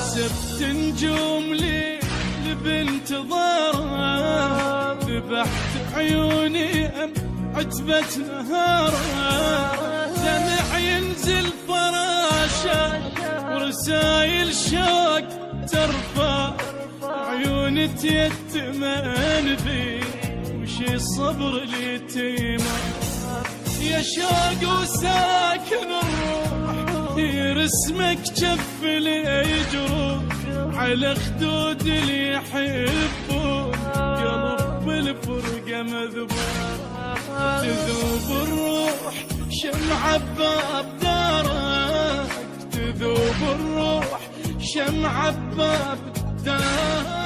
سبت نجوم لي بانتظاره، ذبحت عيوني عتبة نهاره، دمع ينزل فراشه ورسايل شوق ترفع، عيوني تيتمن بي وشي صبر اليتيمه، يا شوق وساكن الروح يرسمك جف ليجروح، على خدود اللي يحبون قلب بالفرقة مذبوح، تذوب الروح شمعة باب دارك، تذوب الروح شمعة باب دارك.